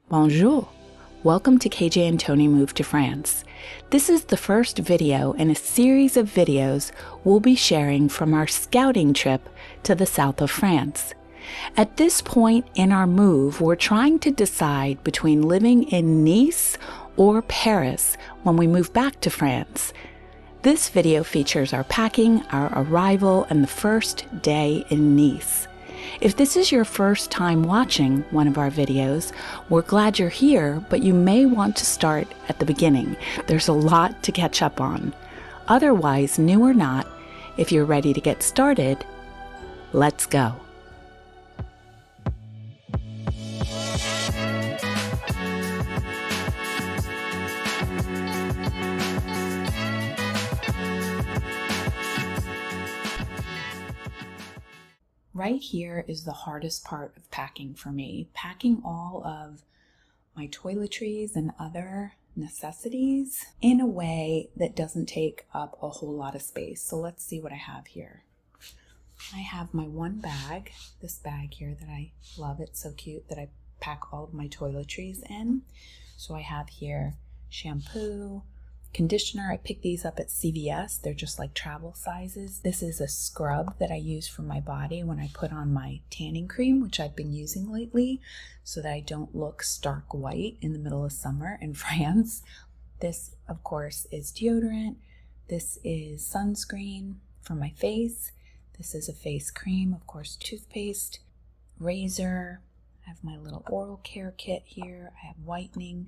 Bonjour! Welcome to KJ and Tony Move to France. This is the first video in a series of videos we'll be sharing from our scouting trip to the south of France. At this point in our move, we're trying to decide between living in Nice or Paris when we move back to France. This video features our packing, our arrival, and the first day in Nice. If this is your first time watching one of our videos, we're glad you're here, but you may want to start at the beginning. There's a lot to catch up on. Otherwise, new or not, if you're ready to get started, let's go. Right here is the hardest part of packing for me. Packing all of my toiletries and other necessities in a way that doesn't take up a whole lot of space. So let's see what I have here. I have my one bag, this bag here that I love. It's so cute that I pack all of my toiletries in. So I have here shampoo, conditioner. I picked these up at CVS. They're just like travel sizes. This is a scrub that I use for my body when I put on my tanning cream, which I've been using lately so that I don't look stark white in the middle of summer in France. This, of course, is deodorant. This is sunscreen for my face. This is a face cream, of course, toothpaste, razor. I have my little oral care kit here. I have whitening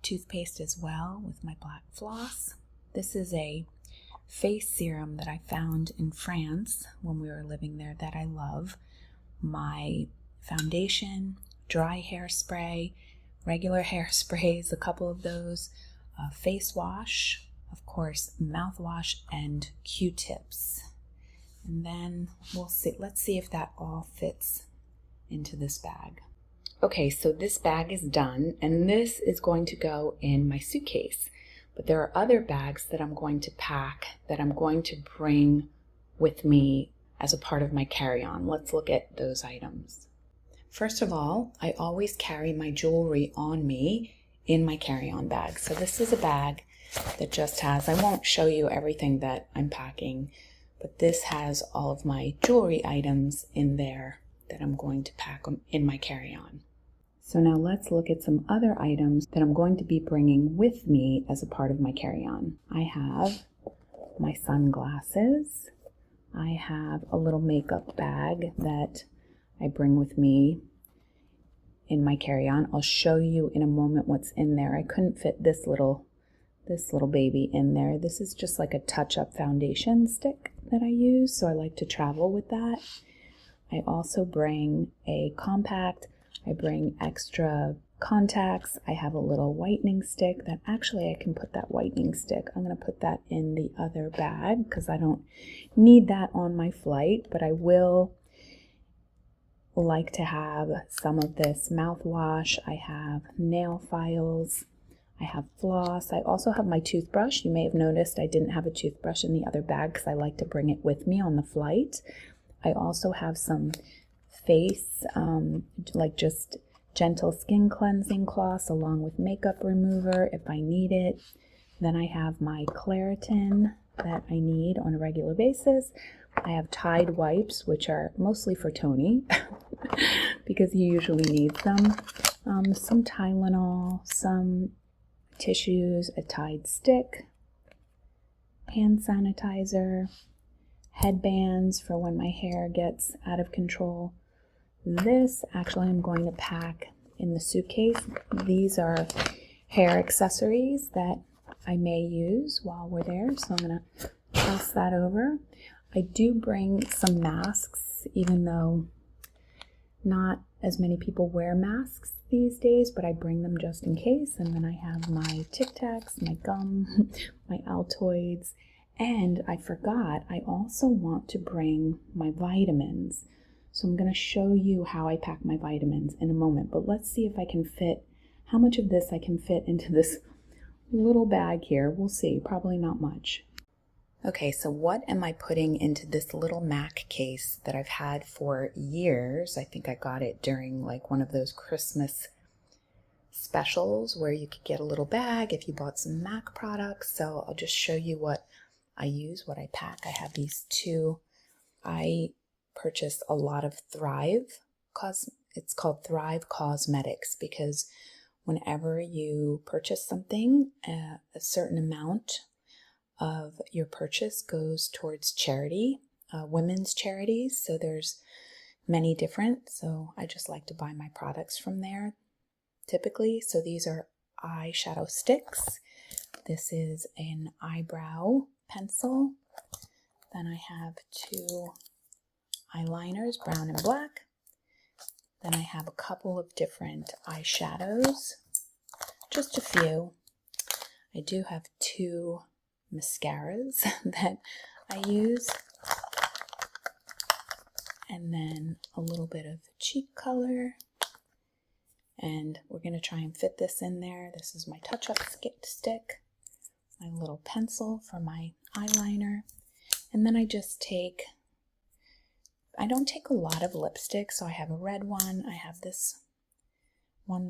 toothpaste as well with my black floss. This is a face serum that I found in France when we were living there that I love. My foundation, dry hairspray, regular hairsprays, a couple of those, face wash, of course, mouthwash, and Q-tips. And then let's see if that all fits into this bag. Okay, so this bag is done, and this is going to go in my suitcase. But there are other bags that I'm going to pack that I'm going to bring with me as a part of my carry-on. Let's look at those items. First of all, I always carry my jewelry on me in my carry-on bag. So this is a bag that just has, I won't show you everything that I'm packing, but this has all of my jewelry items in there that I'm going to pack in my carry-on. So now let's look at some other items that I'm going to be bringing with me as a part of my carry-on. I have my sunglasses. I have a little makeup bag that I bring with me in my carry-on. I'll show you in a moment what's in there. I couldn't fit this little baby in there. This is just like a touch-up foundation stick that I use, so I like to travel with that. I also bring a compact. I bring extra contacts. I have a little whitening stick that actually I can put that whitening stick. I'm going to put that in the other bag because I don't need that on my flight, but I will like to have some of this mouthwash. I have nail files. I have floss. I also have my toothbrush. You may have noticed I didn't have a toothbrush in the other bag because I like to bring it with me on the flight. I also have some face, like just gentle skin cleansing cloths along with makeup remover if I need it. Then I have my Claritin that I need on a regular basis. I have Tide wipes, which are mostly for Tony because he usually needs them. Some Tylenol, some tissues, a Tide stick, hand sanitizer, headbands for when my hair gets out of control. This actually I'm going to pack in the suitcase. These are hair accessories that I may use while we're there, so I'm going to toss that over. I do bring some masks, even though not as many people wear masks these days, but I bring them just in case. And then I have my Tic Tacs, my gum, my Altoids, and I forgot, I also want to bring my vitamins. So I'm going to show you how I pack my vitamins in a moment, but let's see if I can fit, how much of this I can fit into this little bag here. We'll see, probably not much. Okay, so what am I putting into this little Mac case that I've had for years? I think I got it during like one of those Christmas specials where you could get a little bag if you bought some MAC products. So I'll just show you what I use, what I pack. I have these two. I purchased a lot of Thrive. It's called Thrive Cosmetics because whenever you purchase something, a certain amount of your purchase goes towards charity, women's charities. So there's many different. So I just like to buy my products from there typically. So these are eyeshadow sticks. This is an eyebrow pencil. Then I have two eyeliners, brown and black. Then I have a couple of different eyeshadows, just a few. I do have two mascaras that I use. And then a little bit of cheek color. And we're going to try and fit this in there. This is my touch-up stick, my little pencil for my eyeliner. And then I don't take a lot of lipstick, so I have a red one. I have this one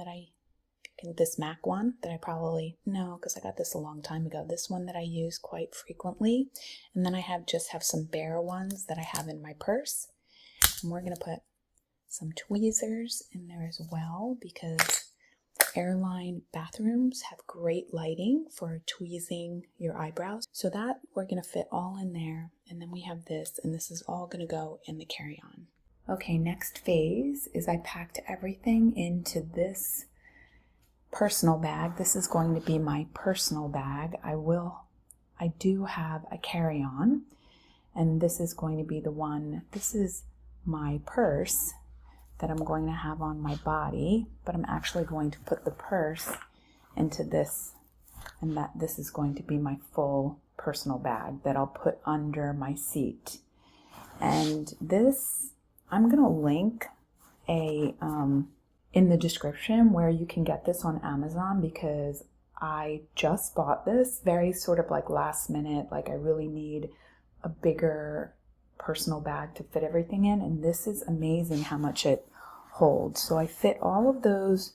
this MAC one that I probably know because I got this a long time ago. This one that I use quite frequently. And then I just have some bare ones that I have in my purse. And we're going to put some tweezers in there as well because airline bathrooms have great lighting for tweezing your eyebrows. So that we're going to fit all in there. And then we have this, and this is all going to go in the carry-on. Okay, next phase is I packed everything into this personal bag. This is going to be my personal bag. I do have a carry-on, and this is going to be the one. This is my purse that I'm going to have on my body, but I'm actually going to put the purse into this, and this is going to be my full personal bag that I'll put under my seat. And this, I'm going to link in the description where you can get this on Amazon because I just bought this very sort of like last minute, like I really need a bigger personal bag to fit everything in, and this is amazing how much it holds. So I fit all of those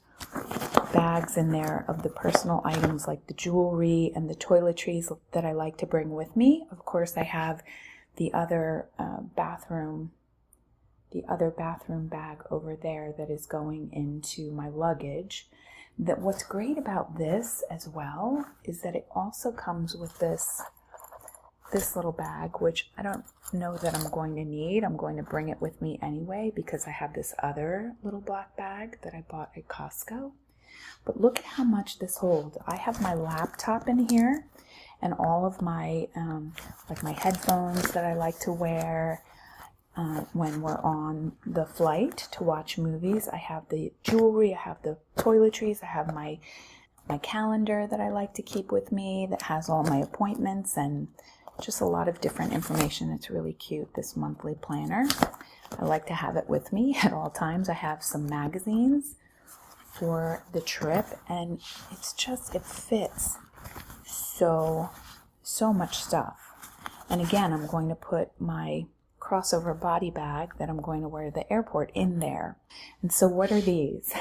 bags in there of the personal items like the jewelry and the toiletries that I like to bring with me. Of course, I have the other bathroom bag over there that is going into my luggage. What's great about this as well is that it also comes with this little bag, which I don't know that I'm going to need. I'm going to bring it with me anyway because I have this other little black bag that I bought at Costco. But look at how much this holds. I have my laptop in here and all of my like my headphones that I like to wear when we're on the flight to watch movies. I have the jewelry, I have the toiletries, I have my calendar that I like to keep with me that has all my appointments and just a lot of different information. It's really cute, this monthly planner. I like to have it with me at all times. I have some magazines for the trip, and it fits so much stuff. And again, I'm going to put my crossover body bag that I'm going to wear to the airport in there. And so what are these?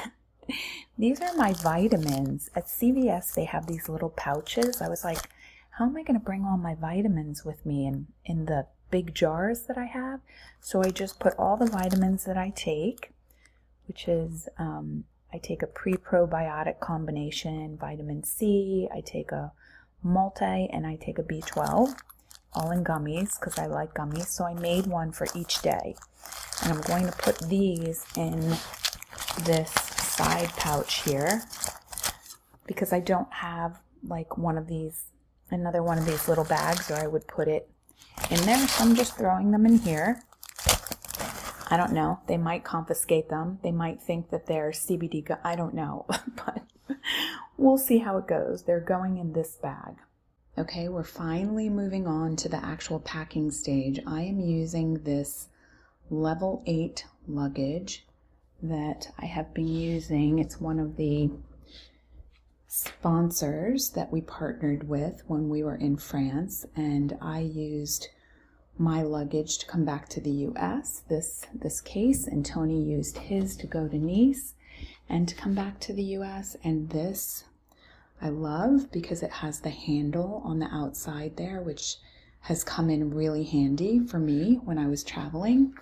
These are my vitamins. At CVS, they have these little pouches. I was like, how am I going to bring all my vitamins with me in the big jars that I have? So I just put all the vitamins that I take, which is, I take a pre-probiotic combination, vitamin C, I take a multi, and I take a B12, all in gummies because I like gummies. So I made one for each day. And I'm going to put these in this side pouch here because I don't have like another one of these little bags, or I would put it in there. So I'm just throwing them in here. I don't know. They might confiscate them. They might think that they're CBD. I don't know, but we'll see how it goes. They're going in this bag. Okay, we're finally moving on to the actual packing stage. I am using this level 8 luggage that I have been using. It's one of the sponsors that we partnered with when we were in France, and I used my luggage to come back to the US, this case, and Tony used his to go to Nice. and to come back to the US. And this I love because it has the handle on the outside there, which has come in really handy for me when I was traveling.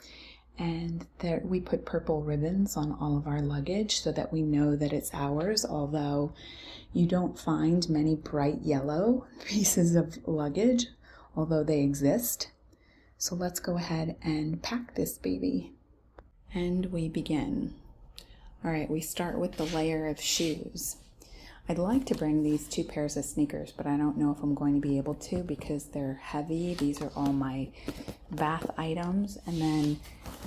And there we put purple ribbons on all of our luggage so that we know that it's ours, although you don't find many bright yellow pieces of luggage, although they exist. So let's go ahead and pack this baby. And we begin. All right, we start with the layer of shoes. I'd like to bring these 2 pairs of sneakers, but I don't know if I'm going to be able to because they're heavy. These are all my bath items. And then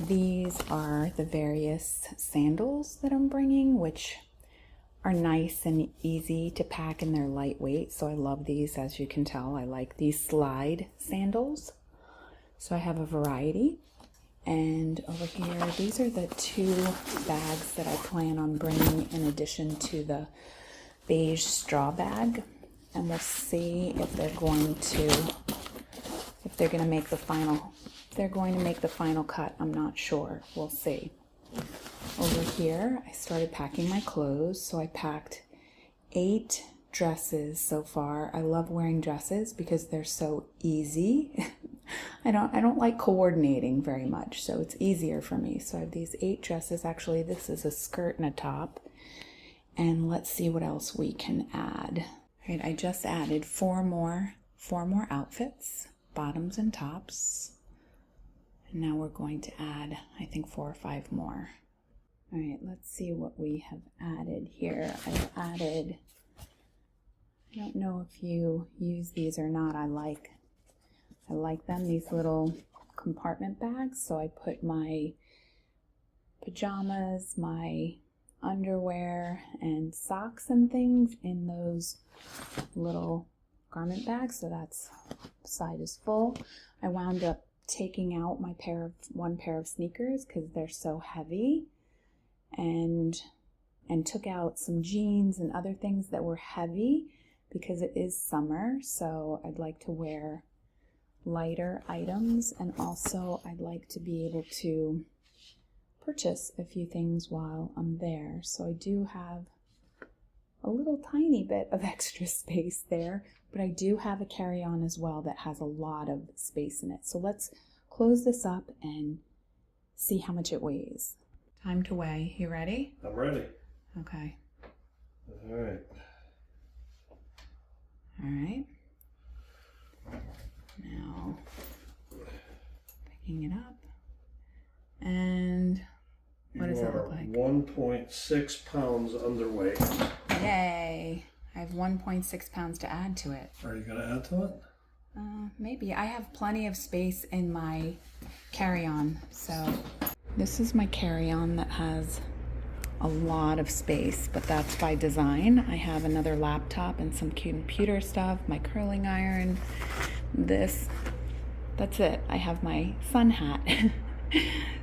these are the various sandals that I'm bringing, which are nice and easy to pack, and they're lightweight. So I love these. As you can tell, I like these slide sandals. So I have a variety. And over here, these are the 2 bags that I plan on bringing in addition to the beige straw bag. And we'll see if they're going to make the final cut. I'm not sure. We'll see. Over here, I started packing my clothes. So I packed 8 dresses so far. I love wearing dresses because they're so easy. I don't like coordinating very much, so it's easier for me. So I have these 8 dresses. Actually, this is a skirt and a top. And let's see what else we can add. All right, I just added 4 more outfits, bottoms and tops. And now we're going to add, I think, 4 or 5 more. All right, let's see what we have added here. I've added, I don't know if you use these or not. I like them, these little compartment bags. So I put my pajamas, my underwear, and socks and things in those little garment bags. So that's side is full. I wound up taking out my one pair of sneakers because they're so heavy, and took out some jeans and other things that were heavy because it is summer. So I'd like to wear lighter items, and also I'd like to be able to purchase a few things while I'm there. So I do have a little tiny bit of extra space there, but I do have a carry-on as well that has a lot of space in it. So let's close this up and see how much it weighs. Time to weigh. You ready? I'm ready. Okay. All right. All right. Now, picking it up. And what does it look like? 1.6 pounds underweight. Yay! I have 1.6 pounds to add to it. Are you going to add to it? Maybe. I have plenty of space in my carry-on. So this is my carry-on that has a lot of space, but that's by design. I have another laptop and some computer stuff, my curling iron, that's it. I have my sun hat.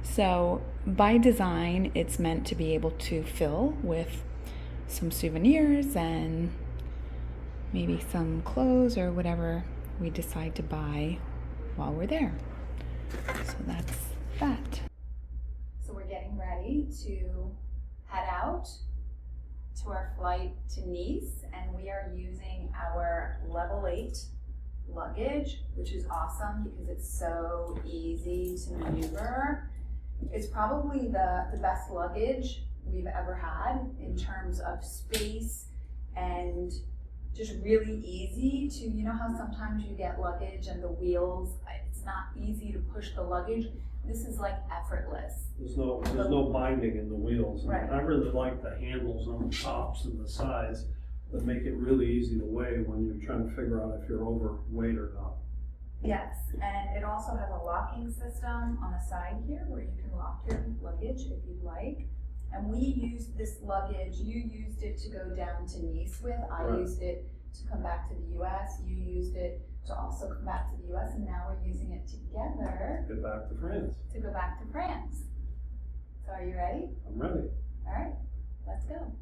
So by design, it's meant to be able to fill with some souvenirs and maybe some clothes or whatever we decide to buy while we're there. So that's that. So we're getting ready to head out to our flight to Nice, and we are using our level 8 luggage, which is awesome because it's so easy to maneuver. It's probably the best luggage we've ever had in terms of space and just really easy to, you know how sometimes you get luggage and the wheels, it's not easy to push the luggage. This is like effortless. There's no binding in the wheels. Right. I really like the handles on the tops and the sides that make it really easy to weigh when you're trying to figure out if you're overweight or not. Yes, and it also has a locking system on the side here where you can lock your luggage if you'd like. And we used this luggage, you used it to go down to Nice with, I used it to come back to the US, you used it to also come back to the US, and now we're using it together Get back to France. to go back to France. So are you ready? I'm ready. All right, let's go.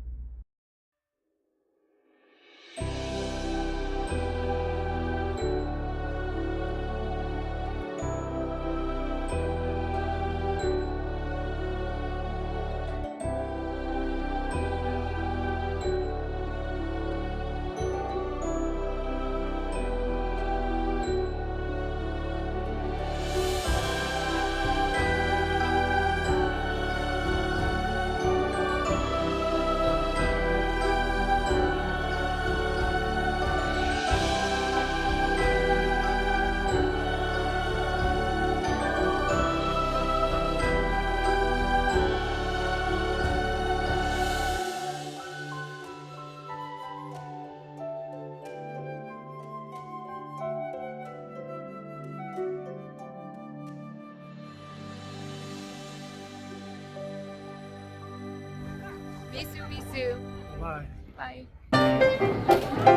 Bisu bisu. Bye. Bye.